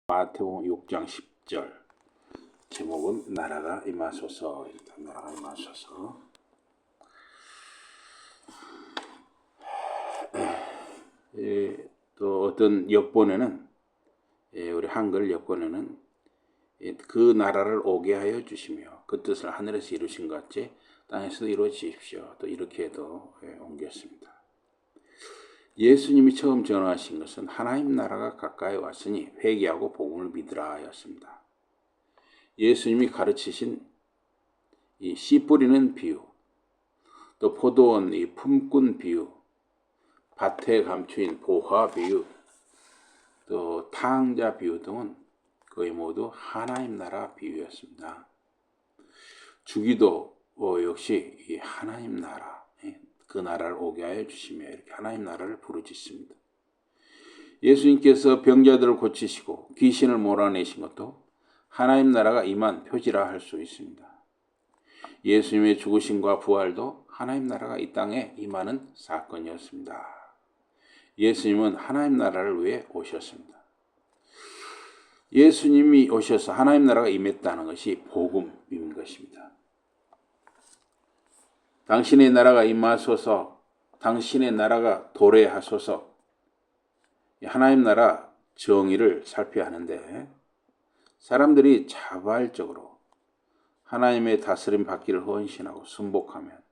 마태복음 6장 10절 제목은 나라가 임하소서. 나라가 임하소서. 또 어떤 역본에는 우리 한글 역본에는 그 나라를 오게 하여 주시며 그 뜻을 하늘에서 이루신 것 같이 땅에서도 이루어 주십시오. 또 이렇게도 옮겼습니다. 예수님이 처음 전하신 것은 하나님 나라가 가까이 왔으니 회개하고 복음을 믿으라 였습니다. 예수님이 가르치신 이 씨 뿌리는 비유, 또 포도원 이 품꾼 비유, 밭에 감추인 보화 비유, 또 탕자 비유 등은 거의 모두 하나님 나라 비유였습니다. 주기도 역시 이 하나님 나라, 그 나라를 오게 하여 주시며 이렇게 하나님 나라를 부르짖습니다. 예수님께서 병자들을 고치시고 귀신을 몰아내신 것도 하나님 나라가 임한 표지라 할 수 있습니다. 예수님의 죽으심과 부활도 하나님 나라가 이 땅에 임하는 사건이었습니다. 예수님은 하나님 나라를 위해 오셨습니다. 예수님이 오셔서 하나님 나라가 임했다는 것이 복음인 것입니다. 당신의 나라가 임하소서, 당신의 나라가 도래하소서. 하나님 나라 정의를 살펴야 하는데 사람들이 자발적으로 하나님의 다스림 받기를 헌신하고 순복하면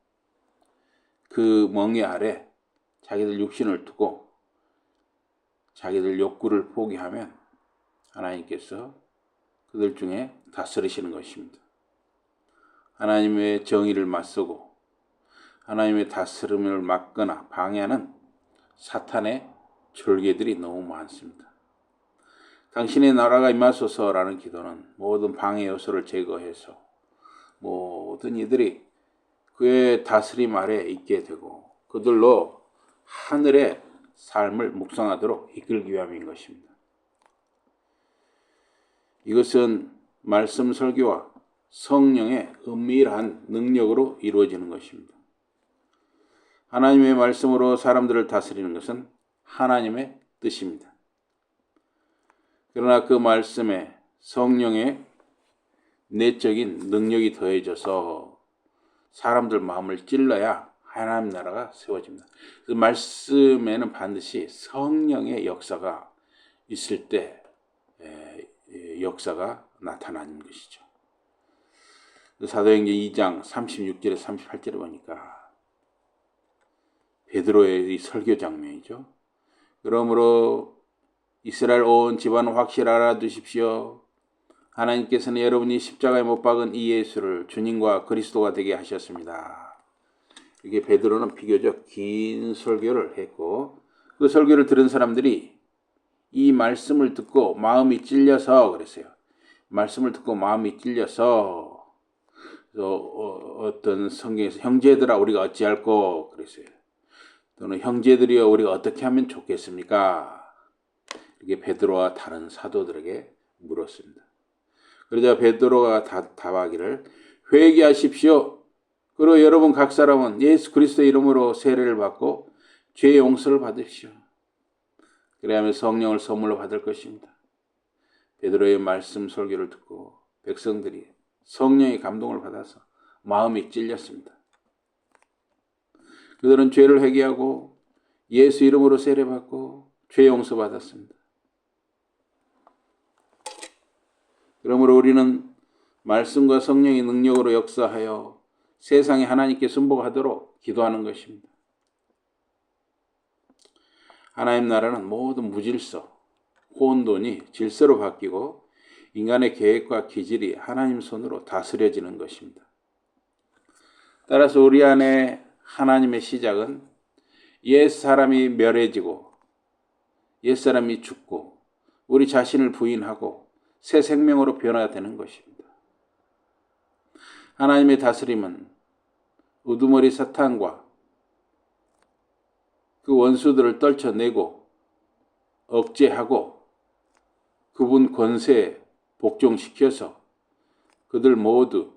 그 멍에 아래 자기들 육신을 두고 자기들 욕구를 포기하면 하나님께서 그들 중에 다스리시는 것입니다. 하나님의 정의를 맞서고 하나님의 다스림을 막거나 방해하는 사탄의 졸개들이 너무 많습니다. 당신의 나라가 임하소서라는 기도는 모든 방해 요소를 제거해서 모든 이들이 그의 다스림 아래 있게 되고 그들로 하늘의 삶을 묵상하도록 이끌기 위함인 것입니다. 이것은 말씀 설교와 성령의 은밀한 능력으로 이루어지는 것입니다. 하나님의 말씀으로 사람들을 다스리는 것은 하나님의 뜻입니다. 그러나 그 말씀에 성령의 내적인 능력이 더해져서 사람들 마음을 찔러야 하나님 나라가 세워집니다. 그 말씀에는 반드시 성령의 역사가 있을 때 역사가 나타나는 것이죠. 사도행전 2장 36절에 38절에 보니까 베드로의 이 설교 장면이죠. 그러므로 이스라엘 온 집안은 확실히 알아두십시오. 하나님께서는 여러분이 십자가에 못 박은 이 예수를 주님과 그리스도가 되게 하셨습니다. 이게 베드로는 비교적 긴 설교를 했고 그 설교를 들은 사람들이 이 말씀을 듣고 마음이 찔려서 그랬어요. 말씀을 듣고 마음이 찔려서 어떤 성경에서 형제들아 우리가 어찌할꼬 그랬어요. 또는 형제들이여 우리가 어떻게 하면 좋겠습니까? 이렇게 베드로와 다른 사도들에게 물었습니다. 그러자 베드로가 답하기를 회개하십시오. 그리고 여러분 각 사람은 예수 그리스도의 이름으로 세례를 받고 죄의 용서를 받으십시오. 그래야만 성령을 선물로 받을 것입니다. 베드로의 말씀 설교를 듣고 백성들이 성령의 감동을 받아서 마음이 찔렸습니다. 그들은 죄를 회개하고 예수 이름으로 세례받고 죄 용서 받았습니다. 그러므로 우리는 말씀과 성령의 능력으로 역사하여 세상에 하나님께 순복하도록 기도하는 것입니다. 하나님 나라는 모든 무질서, 혼돈이 질서로 바뀌고 인간의 계획과 기질이 하나님 손으로 다스려지는 것입니다. 따라서 우리 안에 하나님의 시작은 옛사람이 멸해지고 옛사람이 죽고 우리 자신을 부인하고 새 생명으로 변화되는 것입니다. 하나님의 다스림은 우두머리 사탄과 그 원수들을 떨쳐내고 억제하고 그분 권세에 복종시켜서 그들 모두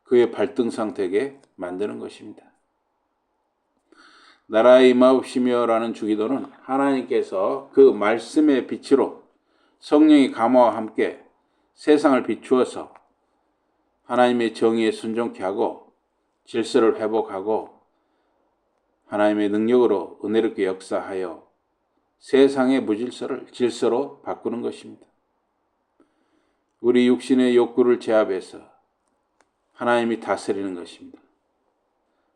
그의 발등상 되게 만드는 것입니다. 나라에 임하옵시며라는 주기도는 하나님께서 그 말씀의 빛으로 성령의 감화와 함께 세상을 비추어서 하나님의 정의에 순종케 하고 질서를 회복하고 하나님의 능력으로 은혜롭게 역사하여 세상의 무질서를 질서로 바꾸는 것입니다. 우리 육신의 욕구를 제압해서 하나님이 다스리는 것입니다.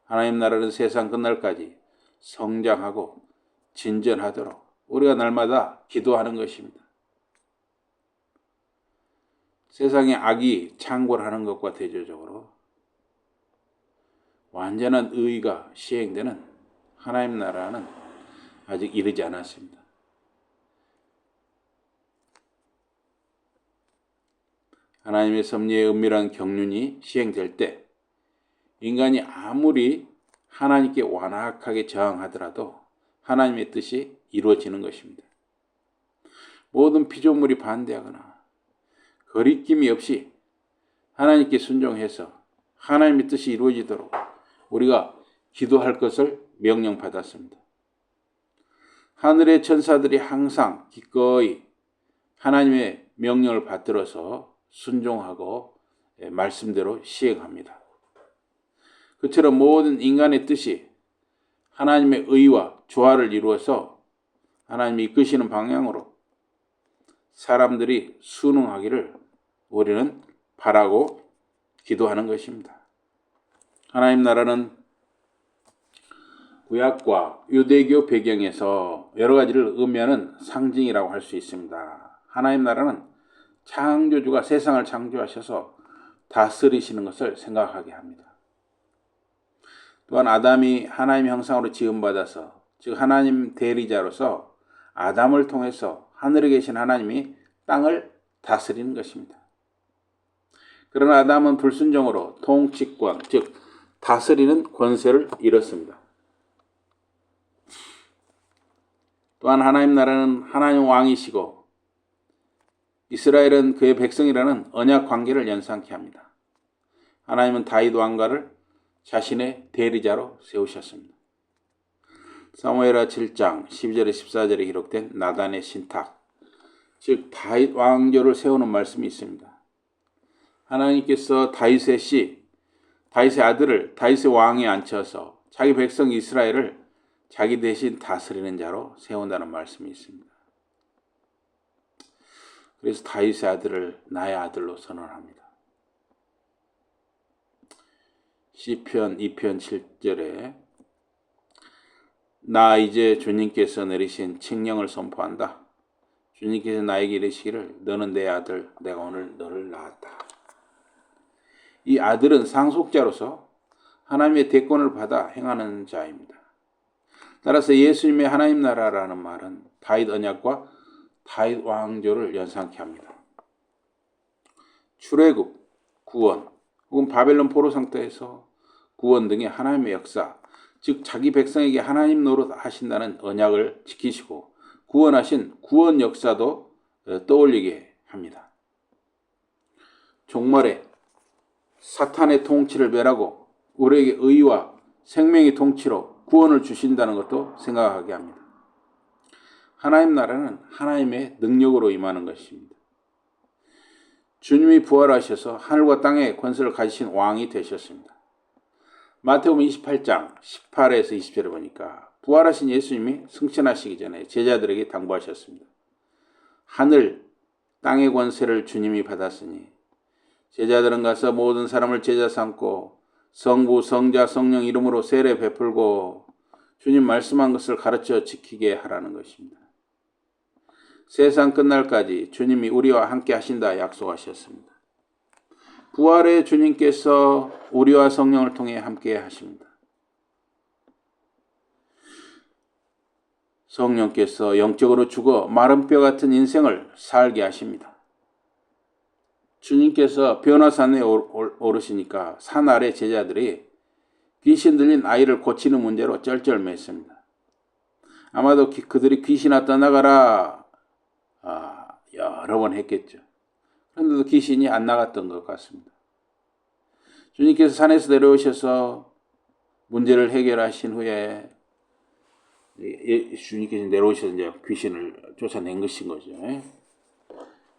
하나님 나라는 세상 끝날까지 성장하고 진전하도록 우리가 날마다 기도하는 것입니다. 세상의 악이 창궐하는 것과 대조적으로 완전한 의의가 시행되는 하나님 나라는 아직 이르지 않았습니다. 하나님의 섭리의 은밀한 경륜이 시행될 때 인간이 아무리 하나님께 완악하게 저항하더라도 하나님의 뜻이 이루어지는 것입니다. 모든 피조물이 반대하거나 거리낌이 없이 하나님께 순종해서 하나님의 뜻이 이루어지도록 우리가 기도할 것을 명령받았습니다. 하늘의 천사들이 항상 기꺼이 하나님의 명령을 받들어서 순종하고 말씀대로 시행합니다. 그처럼 모든 인간의 뜻이 하나님의 의와 조화를 이루어서 하나님이 이끄시는 방향으로 사람들이 순응하기를 우리는 바라고 기도하는 것입니다. 하나님 나라는 구약과 유대교 배경에서 여러 가지를 의미하는 상징이라고 할 수 있습니다. 하나님 나라는 창조주가 세상을 창조하셔서 다스리시는 것을 생각하게 합니다. 또한 아담이 하나님 형상으로 지음받아서 즉 하나님 대리자로서 아담을 통해서 하늘에 계신 하나님이 땅을 다스리는 것입니다. 그러나 아담은 불순종으로 통치권 즉 다스리는 권세를 잃었습니다. 또한 하나님 나라는 하나님 왕이시고 이스라엘은 그의 백성이라는 언약 관계를 연상케 합니다. 하나님은 다윗 왕가를 자신의 대리자로 세우셨습니다. 사무엘하 7장 12절에 14절에 기록된 나단의 신탁 즉 다윗 왕조를 세우는 말씀이 있습니다. 하나님께서 다윗의 아들을 다윗의 왕에 앉혀서 자기 백성 이스라엘을 자기 대신 다스리는 자로 세운다는 말씀이 있습니다. 그래서 다윗의 아들을 나의 아들로 선언합니다. 시편 2편 7절에 나 이제 주님께서 내리신 칙령을 선포한다. 주님께서 나에게 이르시기를 너는 내 아들 내가 오늘 너를 낳았다. 이 아들은 상속자로서 하나님의 대권을 받아 행하는 자입니다. 따라서 예수님의 하나님 나라라는 말은 다윗 언약과 다윗 왕조를 연상케 합니다. 출애굽, 구원, 혹은 바벨론 포로 상태에서 구원 등의 하나님의 역사, 즉 자기 백성에게 하나님 노릇 하신다는 언약을 지키시고 구원하신 구원 역사도 떠올리게 합니다. 종말에 사탄의 통치를 멸하고 우리에게 의와 생명의 통치로 구원을 주신다는 것도 생각하게 합니다. 하나님 나라는 하나님의 능력으로 임하는 것입니다. 주님이 부활하셔서 하늘과 땅의 권세를 가지신 왕이 되셨습니다. 마태복음 28장 18에서 20절에 보니까 부활하신 예수님이 승천하시기 전에 제자들에게 당부하셨습니다. 하늘, 땅의 권세를 주님이 받았으니 제자들은 가서 모든 사람을 제자 삼고 성부, 성자, 성령 이름으로 세례 베풀고 주님 말씀한 것을 가르쳐 지키게 하라는 것입니다. 세상 끝날까지 주님이 우리와 함께 하신다 약속하셨습니다. 부활의 주님께서 우리와 성령을 통해 함께 하십니다. 성령께서 영적으로 죽어 마른 뼈 같은 인생을 살게 하십니다. 주님께서 변화산에 오르시니까 산 아래 제자들이 귀신 들린 아이를 고치는 문제로 쩔쩔맸습니다. 아마도 그들이 귀신아 떠나가라 여러 번 했겠죠. 그런데도 귀신이 안 나갔던 것 같습니다. 주님께서 산에서 내려오셔서 문제를 해결하신 후에 주님께서 내려오셔서 이제 귀신을 쫓아낸 것인 거죠.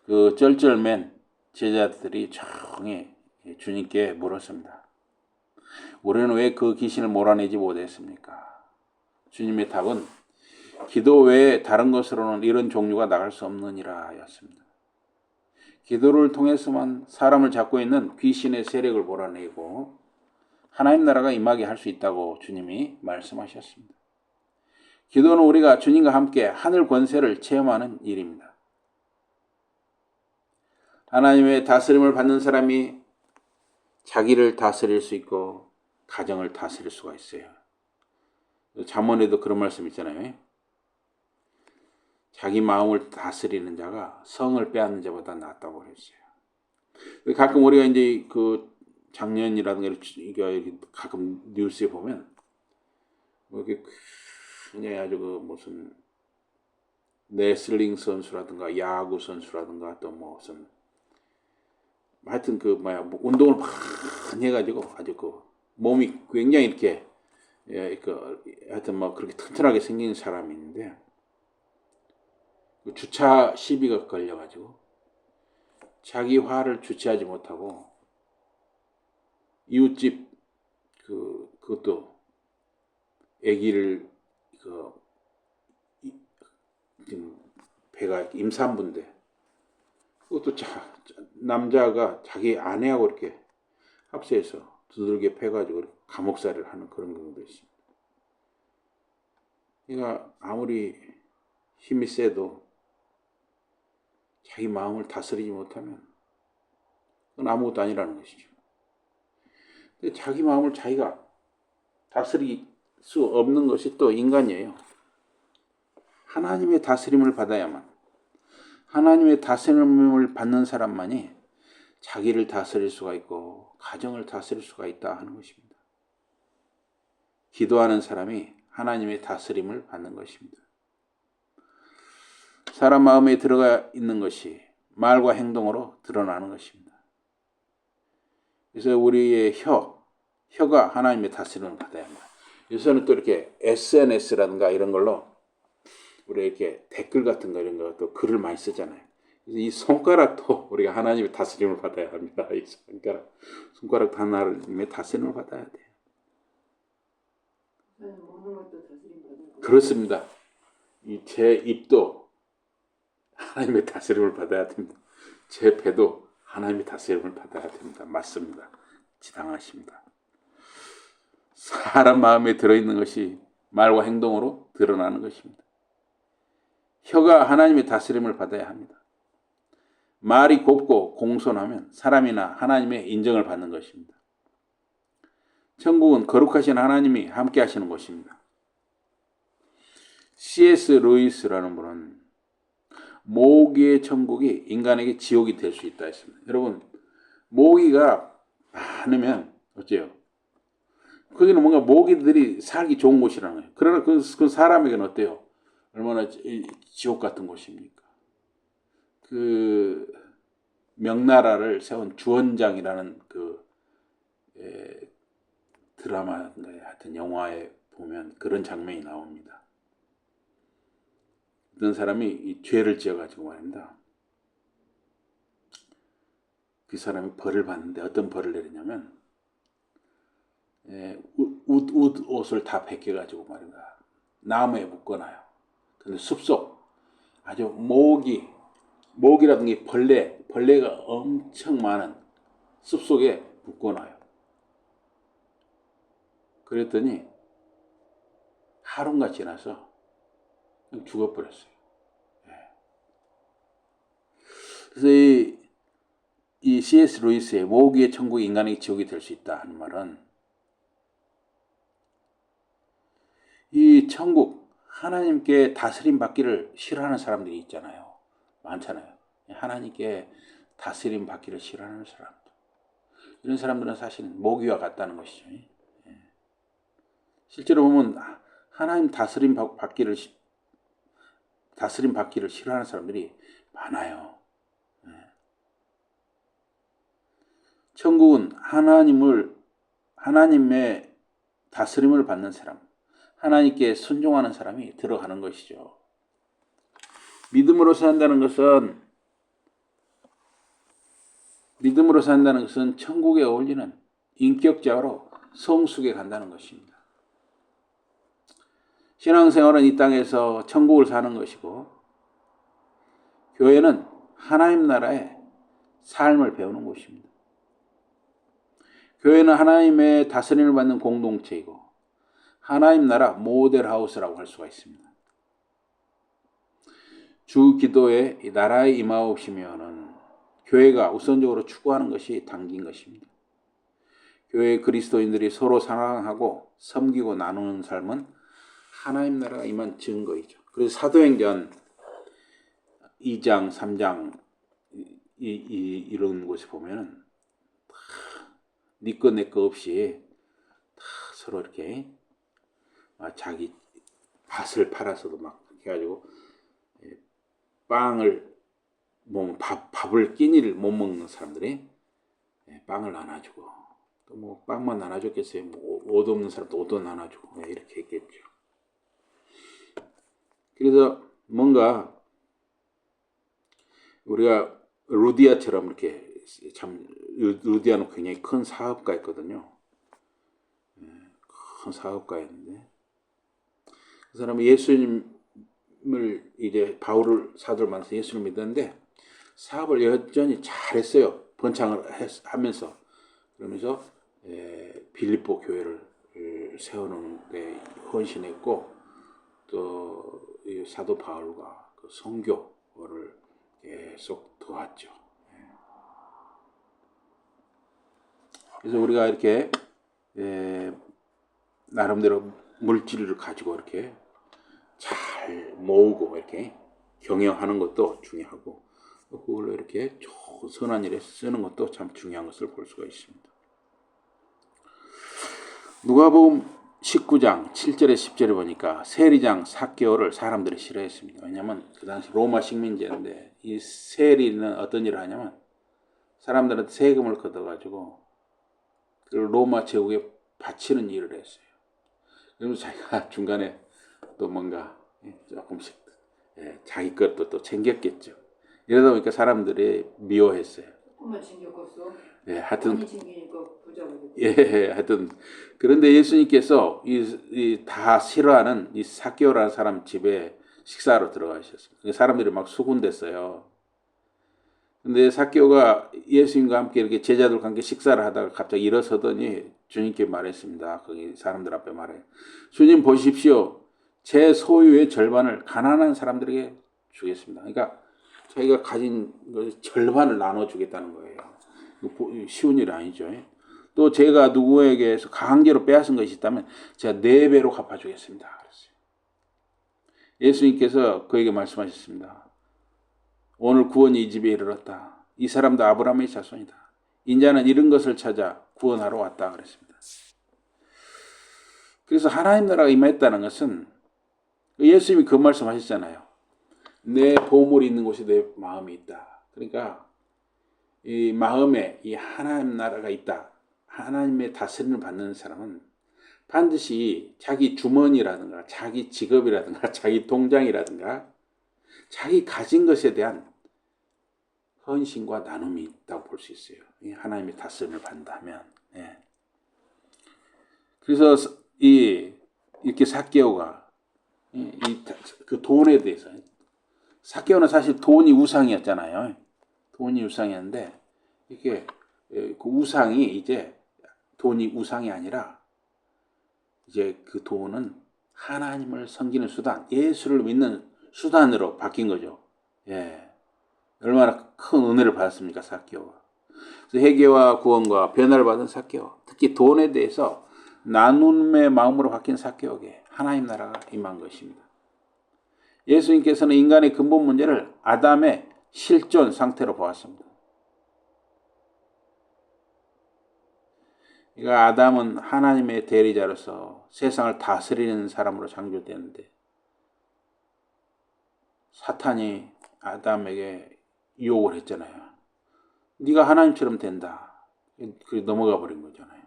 그 쩔쩔맨 제자들이 조용히 주님께 물었습니다. 우리는 왜 그 귀신을 몰아내지 못했습니까? 주님의 답은 기도 외에 다른 것으로는 이런 종류가 나갈 수 없느니라 였습니다. 기도를 통해서만 사람을 잡고 있는 귀신의 세력을 몰아내고 하나님 나라가 임하게 할 수 있다고 주님이 말씀하셨습니다. 기도는 우리가 주님과 함께 하늘 권세를 체험하는 일입니다. 하나님의 다스림을 받는 사람이 자기를 다스릴 수 있고 가정을 다스릴 수가 있어요. 잠언에도 그런 말씀 있잖아요. 자기 마음을 다스리는 자가 성을 빼앗는 자보다 낫다고 그랬어요. 가끔 우리가 이제 그 작년이라든가 가끔 뉴스에 보면 이렇게 그냥 아주 그 무슨 레슬링 선수라든가 야구 선수라든가 또 무슨 하여튼 그 운동을 많이 해가지고 아주 그 몸이 굉장히 이렇게 하여튼 그렇게 튼튼하게 생긴 사람이 있는데 주차 시비가 걸려가지고 자기 화를 주체하지 못하고 이웃집 그것도 아기를 지금 배가 임산부인데 그것도 남자가 자기 아내하고 이렇게 합세해서 두들겨 패가지고 감옥살이를 하는 그런 경우도 있습니다. 그러니까 아무리 힘이 세도 자기 마음을 다스리지 못하면 그건 아무것도 아니라는 것이죠. 근데 자기 마음을 자기가 다스릴 수 없는 것이 또 인간이에요. 하나님의 다스림을 받아야만, 하나님의 다스림을 받는 사람만이 자기를 다스릴 수가 있고 가정을 다스릴 수가 있다 하는 것입니다. 기도하는 사람이 하나님의 다스림을 받는 것입니다. 사람 마음에 들어가 있는 것이 말과 행동으로 드러나는 것입니다. 그래서 우리의 혀가 하나님의 다스림을 받아야 합니다. 요새는 또 이렇게 SNS라든가 이런 걸로 우리 이렇게 댓글 같은 거 이런 거 또 글을 많이 쓰잖아요. 그래서 이 손가락도 우리가 하나님의 다스림을 받아야 합니다. 이 손가락 하나님의 다스림을 받아야 돼요. 그렇습니다. 제 입도 하나님의 다스림을 받아야 됩니다. 제 배도 하나님의 다스림을 받아야 됩니다. 맞습니다. 지당하십니다. 사람 마음에 들어있는 것이 말과 행동으로 드러나는 것입니다. 혀가 하나님의 다스림을 받아야 합니다. 말이 곱고 공손하면 사람이나 하나님의 인정을 받는 것입니다. 천국은 거룩하신 하나님이 함께 하시는 곳입니다. C.S. 루이스라는 분은 모기의 천국이 인간에게 지옥이 될 수 있다 했습니다. 여러분, 모기가 많으면 어째요? 거기는 뭔가 모기들이 살기 좋은 곳이라는 거예요. 그러나 그 사람에게는 어때요? 얼마나 지옥 같은 곳입니까? 그 명나라를 세운 주원장이라는 드라마인가요? 하여튼 영화에 보면 그런 장면이 나옵니다. 어떤 사람이 이 죄를 지어가지고 말입니다. 그 사람이 벌을 받는데 어떤 벌을 내리냐면 옷을 다 벗겨가지고 말입니다. 나무에 묶어놔요. 근데 숲속 아주 모기라든지 벌레가 엄청 많은 숲속에 묶어놔요. 그랬더니 하루가 지나서 죽어버렸어요. 그래서 이 C.S. 루이스의 모기의 천국이 인간에게 지옥이 될 수 있다 하는 말은 이 천국 하나님께 다스림 받기를 싫어하는 사람들이 있잖아요. 많잖아요. 하나님께 다스림 받기를 싫어하는 사람들. 이런 사람들은 사실 모기와 같다는 것이죠. 실제로 보면 하나님 다스림 받기를 싫어하는 사람들이 많아요. 천국은 하나님의 다스림을 받는 사람, 하나님께 순종하는 사람이 들어가는 것이죠. 믿음으로 산다는 것은 믿음으로 산다는 것은 천국에 어울리는 인격자로 성숙해 간다는 것입니다. 신앙생활은 이 땅에서 천국을 사는 것이고 교회는 하나님 나라의 삶을 배우는 곳입니다. 교회는 하나님의 다스림을 받는 공동체이고 하나님 나라 모델하우스라고 할 수가 있습니다. 주 기도에 나라의 임하옵시면은 교회가 우선적으로 추구하는 것이 담긴 것입니다. 교회 그리스도인들이 서로 사랑하고 섬기고 나누는 삶은 하나님 나라가 임한 증거이죠. 그래서 사도행전 2장, 3장 이런 곳에 보면은 네 거 내 거 없이 다 서로 이렇게 자기 밭을 팔아서도 막 해가지고 빵을 밥을 끼니를 못 먹는 사람들이 빵을 나눠주고 또 뭐 빵만 나눠줬겠어요. 뭐 옷 없는 사람도 옷도 나눠주고 이렇게 했겠죠. 그래서 뭔가 우리가 루디아처럼 이렇게 참 루디아는 굉장히 큰 사업가였거든요. 큰 사업가였는데 그 사람은 예수님을 이제 바울을 사도를 만나서 예수를 믿었는데 사업을 여전히 잘했어요. 번창을 하면서 그러면서 빌립보 교회를 세우는 데 헌신했고 또 사도 바울과 그 선교를 계속 도왔죠. 그래서 우리가 이렇게 나름대로 물질을 가지고 이렇게 잘 모으고 이렇게 경영하는 것도 중요하고 그걸로 이렇게 좋은 선한 일에 쓰는 것도 참 중요한 것을 볼 수가 있습니다. 누가복음 19장 7절에 10절에 보니까 세리장 삭개오를 사람들이 싫어했습니다. 왜냐하면 그 당시 로마 식민지인데 이 세리는 어떤 일을 하냐면 사람들한테 세금을 걷어가지고 그 로마 제국에 바치는 일을 했어요. 그러면서 자기가 중간에 또 뭔가 조금씩 자기 것도 또 챙겼겠죠. 이러다 보니까 사람들이 미워했어요. 조금만 챙겼겠어. 하여튼 많이 챙기니까 부자가 하여튼 그런데 예수님께서 다 싫어하는 이 삭개오라는 사람 집에 식사하러 들어가셨어요. 사람들이 막 수군댔어요. 근데 삭개오가 예수님과 함께 이렇게 제자들과 함께 식사를 하다가 갑자기 일어서더니 주님께 말했습니다. 거기 사람들 앞에 말해요. 주님 보십시오. 제 소유의 절반을 가난한 사람들에게 주겠습니다. 그러니까 자기가 가진 절반을 나눠주겠다는 거예요. 쉬운 일 아니죠. 또 제가 누구에게서 강제로 빼앗은 것이 있다면 제가 4배로 갚아주겠습니다. 그랬어요. 예수님께서 그에게 말씀하셨습니다. 오늘 구원이 이 집에 이르렀다. 이 사람도 아브라함의 자손이다. 인자는 이런 것을 찾아 구원하러 왔다. 그랬습니다. 그래서 하나님 나라가 임했다는 것은 예수님이 그 말씀하셨잖아요. 내 보물이 있는 곳에 내 마음이 있다. 그러니까 이 마음에 이 하나님 나라가 있다. 하나님의 다스림을 받는 사람은 반드시 자기 주머니라든가 자기 직업이라든가 자기 통장이라든가 자기 가진 것에 대한 헌신과 나눔이 있다고 볼 수 있어요. 하나님의 다스림을 받는다면. 그래서 이렇게 삭개오가 그 돈에 대해서 삭개오는 사실 돈이 우상이었잖아요. 돈이 우상이었는데 이게 그 우상이 이제 돈이 우상이 아니라 이제 그 돈은 하나님을 섬기는 수단, 예수를 믿는 수단으로 바뀐 거죠. 얼마나 큰 은혜를 받았습니까, 삭개오가. 그래서 회개와 구원과 변화를 받은 삭개오, 특히 돈에 대해서 나눔의 마음으로 바뀐 삭개오에게 하나님 나라가 임한 것입니다. 예수님께서는 인간의 근본 문제를 아담의 실존 상태로 보았습니다. 그러니까 아담은 하나님의 대리자로서 세상을 다스리는 사람으로 창조되었는데 사탄이 아담에게 유혹을 했잖아요. 네가 하나님처럼 된다. 그게 넘어가 버린 거잖아요.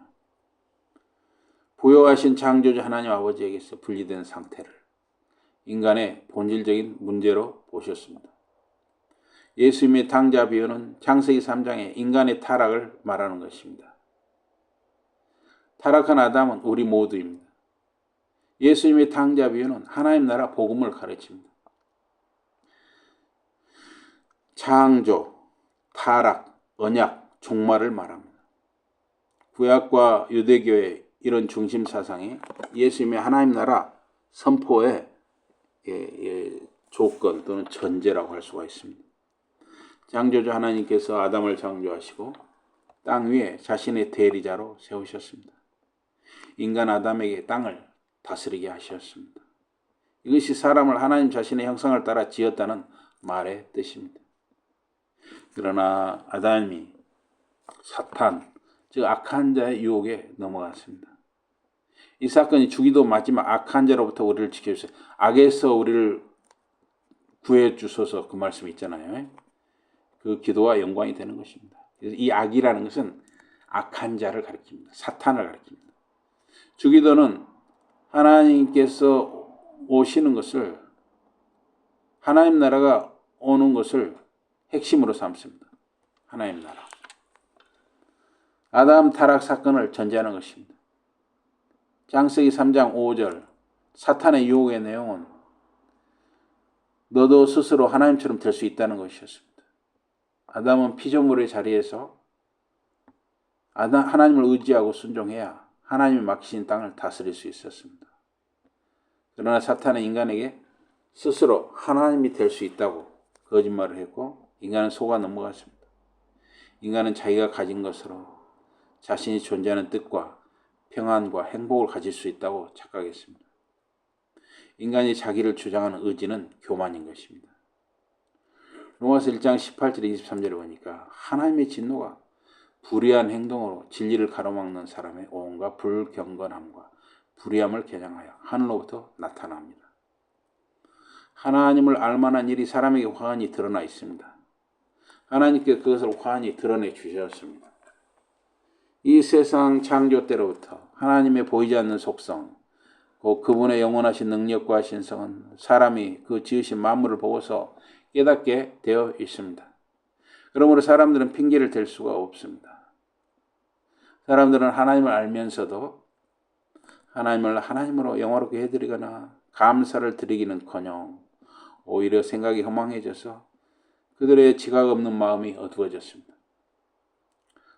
부여하신 창조주 하나님 아버지에게서 분리된 상태를 인간의 본질적인 문제로 보셨습니다. 예수님의 당자 비유는 창세기 3장의 인간의 타락을 말하는 것입니다. 타락한 아담은 우리 모두입니다. 예수님의 당자 비유는 하나님 나라 복음을 가르칩니다. 창조, 타락, 언약, 종말을 말합니다. 구약과 유대교의 이런 중심 사상이 예수님의 하나님 나라 선포의 조건 또는 전제라고 할 수가 있습니다. 창조주 하나님께서 아담을 창조하시고 땅 위에 자신의 대리자로 세우셨습니다. 인간 아담에게 땅을 다스리게 하셨습니다. 이것이 사람을 하나님 자신의 형상을 따라 지었다는 말의 뜻입니다. 그러나 아담이 사탄, 즉 악한 자의 유혹에 넘어갔습니다. 이 사건이 주기도 마지막 악한 자로부터 우리를 지켜주세요. 악에서 우리를 구해 주소서 그 말씀이 있잖아요. 그 기도와 영광이 되는 것입니다. 그래서 이 악이라는 것은 악한 자를 가리킵니다. 사탄을 가리킵니다. 주기도는 하나님께서 오시는 것을, 하나님 나라가 오는 것을 핵심으로 삼습니다. 하나님 나라. 아담 타락 사건을 전제하는 것입니다. 창세기 3장 5절 사탄의 유혹의 내용은 너도 스스로 하나님처럼 될 수 있다는 것이었습니다. 아담은 피조물의 자리에서 하나님을 의지하고 순종해야 하나님이 맡기신 땅을 다스릴 수 있었습니다. 그러나 사탄은 인간에게 스스로 하나님이 될 수 있다고 거짓말을 했고 인간은 속아 넘어갔습니다. 인간은 자기가 가진 것으로 자신이 존재하는 뜻과 평안과 행복을 가질 수 있다고 착각했습니다. 인간이 자기를 주장하는 의지는 교만인 것입니다. 로마서 1장 18절 23절을 보니까 하나님의 진노가 불의한 행동으로 진리를 가로막는 사람의 온갖 불경건함과 불의함을 겨냥하여 하늘로부터 나타납니다. 하나님을 알만한 일이 사람에게 환히 드러나 있습니다. 하나님께 그것을 환히 드러내 주셨습니다. 이 세상 창조 때로부터 하나님의 보이지 않는 속성, 그분의 영원하신 능력과 신성은 사람이 그 지으신 만물을 보고서 깨닫게 되어 있습니다. 그러므로 사람들은 핑계를 댈 수가 없습니다. 사람들은 하나님을 알면서도 하나님을 하나님으로 영화롭게 해드리거나 감사를 드리기는커녕 오히려 생각이 허망해져서 그들의 지각 없는 마음이 어두워졌습니다.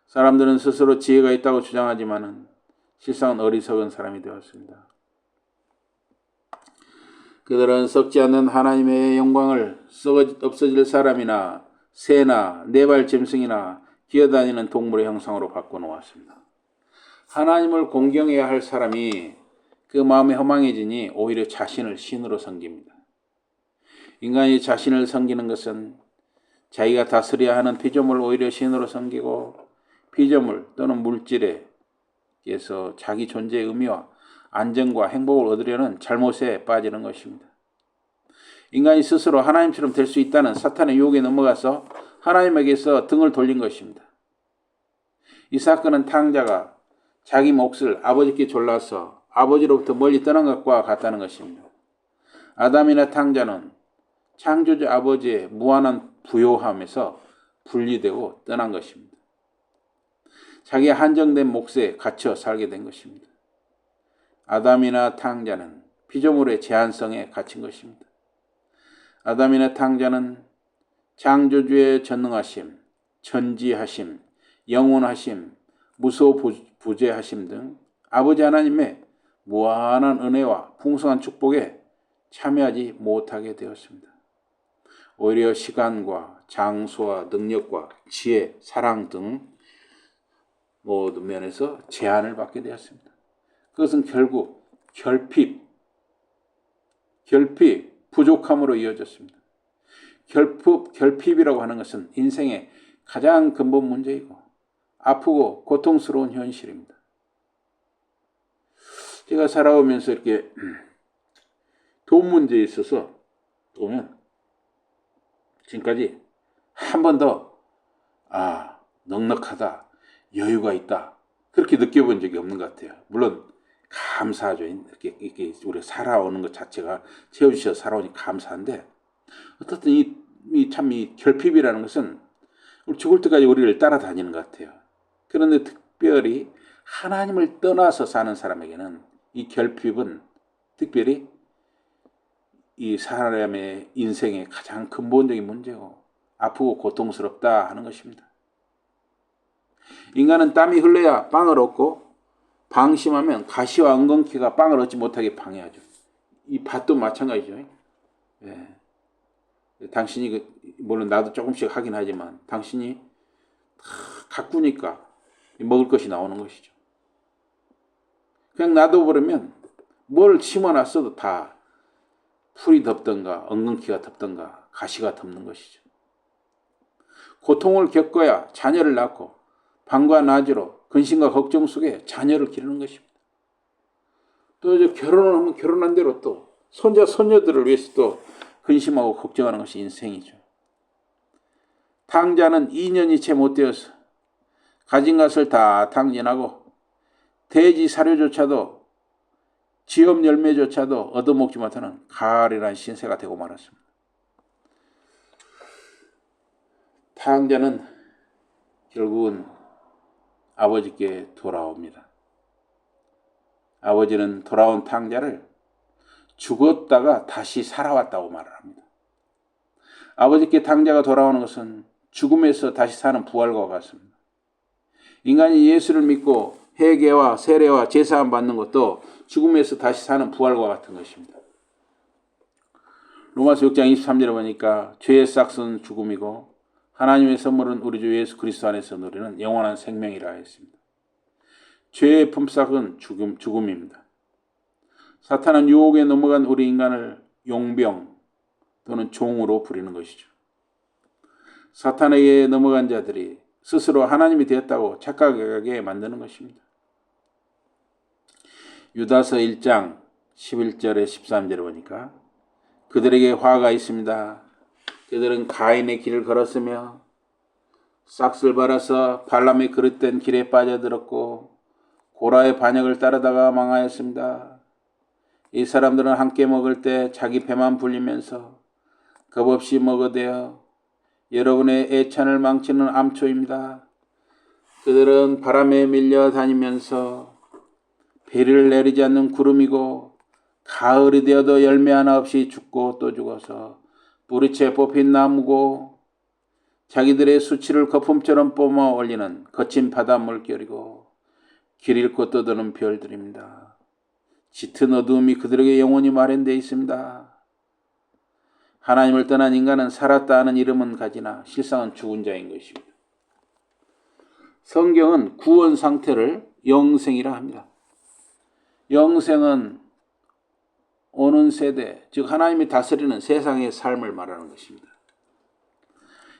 사람들은 스스로 지혜가 있다고 주장하지만 실상은 어리석은 사람이 되었습니다. 그들은 썩지 않는 하나님의 영광을 없어질 사람이나 새나 네발 짐승이나 기어다니는 동물의 형상으로 바꿔놓았습니다. 하나님을 공경해야 할 사람이 그 마음이 허망해지니 오히려 자신을 신으로 섬깁니다. 인간이 자신을 섬기는 것은 자기가 다스려야 하는 피조물을 오히려 신으로 섬기고 피조물 또는 물질에서 자기 존재의 의미와 안정과 행복을 얻으려는 잘못에 빠지는 것입니다. 인간이 스스로 하나님처럼 될 수 있다는 사탄의 유혹에 넘어가서 하나님에게서 등을 돌린 것입니다. 이 사건은 탕자가 자기 몫을 아버지께 졸라서 아버지로부터 멀리 떠난 것과 같다는 것입니다. 아담이나 탕자는 창조주 아버지의 무한한 부요함에서 분리되고 떠난 것입니다. 자기의 한정된 몫에 갇혀 살게 된 것입니다. 아담이나 탕자는 피조물의 제한성에 갇힌 것입니다. 아담이나 탕자는 창조주의 전능하심, 전지하심, 영원하심, 무소부재하심 등 아버지 하나님의 무한한 은혜와 풍성한 축복에 참여하지 못하게 되었습니다. 오히려 시간과 장소와 능력과 지혜, 사랑 등 모든 면에서 제한을 받게 되었습니다. 그것은 결국 결핍, 부족함으로 이어졌습니다. 결핍이라고 하는 것은 인생의 가장 근본 문제이고 아프고 고통스러운 현실입니다. 제가 살아오면서 이렇게 돈 문제에 있어서 보면 지금까지 한 번도 넉넉하다, 여유가 있다 그렇게 느껴본 적이 없는 것 같아요. 물론 감사하죠. 이렇게 우리가 살아오는 것 자체가 채워주셔서 살아오니 감사한데 어떻든 이 이 결핍이라는 것은 우리 죽을 때까지 우리를 따라다니는 것 같아요. 그런데 특별히 하나님을 떠나서 사는 사람에게는 이 결핍은 특별히 이 사람의 인생의 가장 근본적인 문제고 아프고 고통스럽다 하는 것입니다. 인간은 땀이 흘러야 빵을 얻고 방심하면 가시와 엉겅퀴가 빵을 얻지 못하게 방해하죠. 이 밭도 마찬가지죠. 예. 당신이 물론 나도 조금씩 하긴 하지만 당신이 가꾸니까 먹을 것이 나오는 것이죠. 그냥 놔둬버리면 뭘 심어놨어도 다 풀이 덮던가 엉겅퀴가 덮던가 가시가 덮는 것이죠. 고통을 겪어야 자녀를 낳고 밤과 낮으로 근심과 걱정 속에 자녀를 기르는 것입니다. 또 이제 결혼을 하면 결혼한 대로 또 손자 손녀들을 위해서 또 근심하고 걱정하는 것이 인생이죠. 탕자는 2년이 채 못 되어서 가진 것을 다 탕진하고 돼지 사료조차도 지업 열매조차도 얻어먹지 못하는 가을이라는 신세가 되고 말았습니다. 탕자는 결국은 아버지께 돌아옵니다. 아버지는 돌아온 탕자를 죽었다가 다시 살아왔다고 말을 합니다. 아버지께 탕자가 돌아오는 것은 죽음에서 다시 사는 부활과 같습니다. 인간이 예수를 믿고 회개와 세례와 제사함 받는 것도 죽음에서 다시 사는 부활과 같은 것입니다. 로마서 6장 23절에 보니까 죄의 싹은 죽음이고 하나님의 선물은 우리 주 예수 그리스도 안에서 누리는 영원한 생명이라 했습니다. 죄의 품삯은 죽음입니다. 사탄은 유혹에 넘어간 우리 인간을 용병 또는 종으로 부리는 것이죠. 사탄에게 넘어간 자들이 스스로 하나님이 되었다고 착각하게 만드는 것입니다. 유다서 1장 11절에 13절에 보니까 그들에게 화가 있습니다. 그들은 가인의 길을 걸었으며 싹을 발라서 발람의 그릇된 길에 빠져들었고 고라의 반역을 따르다가 망하였습니다. 이 사람들은 함께 먹을 때 자기 배만 불리면서 겁없이 먹어대어 여러분의 애찬을 망치는 암초입니다. 그들은 바람에 밀려 다니면서 비를 내리지 않는 구름이고 가을이 되어도 열매 하나 없이 죽고 또 죽어서 뿌리채 뽑힌 나무고 자기들의 수치를 거품처럼 뿜어 올리는 거친 바다 물결이고 길 잃고 떠도는 별들입니다. 짙은 어두움이 그들에게 영원히 마련되어 있습니다. 하나님을 떠난 인간은 살았다 하는 이름은 가지나 실상은 죽은 자인 것입니다. 성경은 구원 상태를 영생이라 합니다. 영생은 오는 세대, 즉 하나님이 다스리는 세상의 삶을 말하는 것입니다.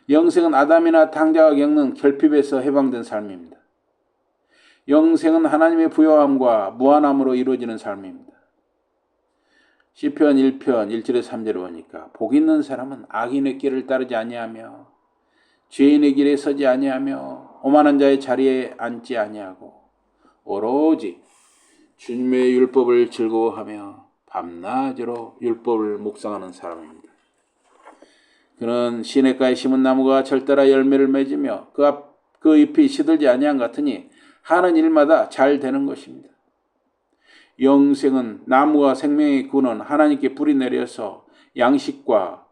영생은 아담이나 탕자가 겪는 결핍에서 해방된 삶입니다. 영생은 하나님의 부요함과 무한함으로 이루어지는 삶입니다. 시편 1편 1절에 3절에 보니까 복 있는 사람은 악인의 길을 따르지 아니하며 죄인의 길에 서지 아니하며 오만한 자의 자리에 앉지 아니하고 오로지 주님의 율법을 즐거워하며 밤낮으로 율법을 묵상하는 사람입니다. 그는 시냇가에 심은 나무가 절따라 열매를 맺으며 그 잎이 시들지 아니한 같으니 하는 일마다 잘 되는 것입니다. 영생은 나무와 생명의 근원 하나님께 뿌리 내려서 양식과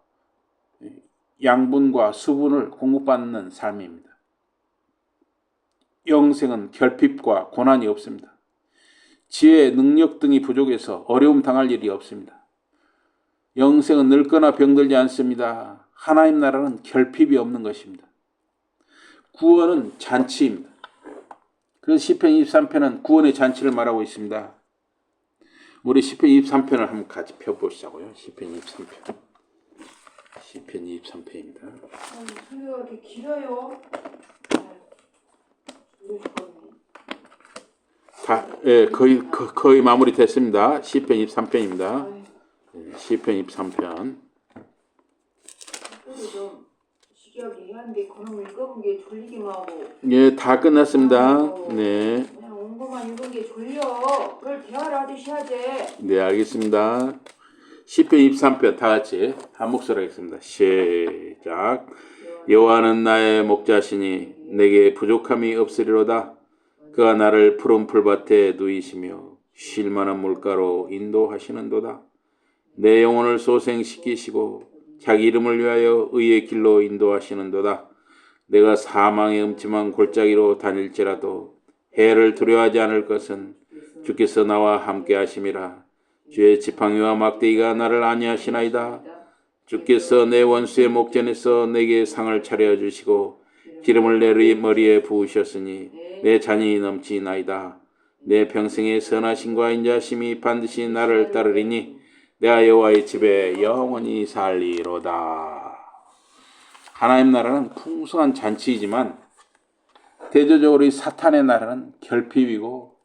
양분과 수분을 공급받는 삶입니다. 영생은 결핍과 고난이 없습니다. 지혜, 능력 등이 부족해서 어려움 당할 일이 없습니다. 영생은 늙거나 병들지 않습니다. 하나님 나라는 결핍이 없는 것입니다. 구원은 잔치입니다. 그래서 시편 23편은 구원의 잔치를 말하고 있습니다. 우리 시편 23편을 한번 같이 펴보시자고요. 시편 23편. 시편 23편입니다. 소리가 이렇게 길어요. 거의 마무리 됐습니다. 시편 23편입니다. 시편 23편. 좀 시기하게 하는데 그놈을 읽어본 게 졸리기만 하고. 예, 다 끝났습니다. 네. 그냥 온 것만 읽은 게 졸려. 그걸 대화를 하듯이 하지. 네, 알겠습니다. 시편 23편 다 같이 한 목소리로 하겠습니다. 시작. 여호와는 나의 목자시니 내게 부족함이 없으리로다. 그가 나를 푸른 풀밭에 누이시며 쉴 만한 물가로 인도하시는도다. 내 영혼을 소생시키시고 자기 이름을 위하여 의의 길로 인도하시는도다. 내가 사망의 음침한 골짜기로 다닐지라도 해를 두려워하지 않을 것은 주께서 나와 함께 하심이라. 주의 지팡이와 막대기가 나를 안위하시나이다. 주께서 내 원수의 목전에서 내게 상을 차려 주시고 기름을 내 머리에 부으셨으니 내 잔이 넘치나이다. 내 평생의 선하심과 인자심이 반드시 나를 따르리니 내가 여호와의 집에 영원히 살리로다. 하나님 나라는 풍성한 잔치이지만 대조적으로 이 사탄의 나라는 결핍이고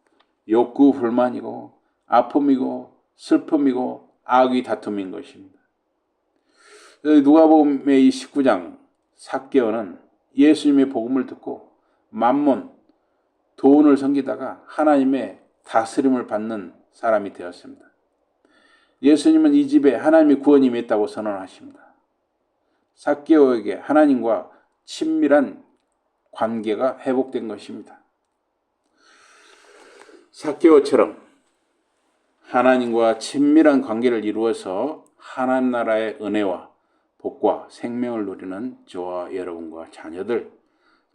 욕구 불만이고 아픔이고 슬픔이고 악의 다툼인 것입니다. 누가복음의 이 19장 삭개오는 예수님의 복음을 듣고 만몬, 돈을 섬기다가 하나님의 다스림을 받는 사람이 되었습니다. 예수님은 이 집에 하나님의 구원이 임했다고 선언하십니다. 삭개오에게 하나님과 친밀한 관계가 회복된 것입니다. 삭개오처럼 하나님과 친밀한 관계를 이루어서 하나님 나라의 은혜와 복과 생명을 누리는 저와 여러분과 자녀들,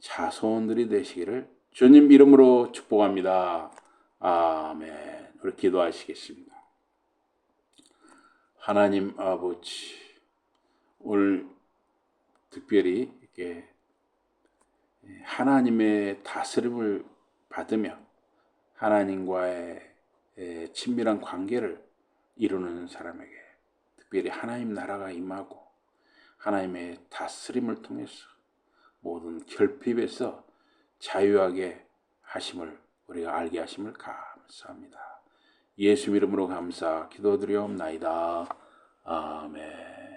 자손들이 되시기를 주님 이름으로 축복합니다. 아멘. 우리 기도하시겠습니다. 하나님 아버지, 오늘 특별히 이렇게 하나님의 다스림을 받으며 하나님과의 친밀한 관계를 이루는 사람에게 특별히 하나님 나라가 임하고 하나님의 다스림을 통해서 모든 결핍에서 자유하게 하심을 우리가 알게 하심을 감사합니다. 예수 이름으로 감사 기도드리옵나이다. 아멘.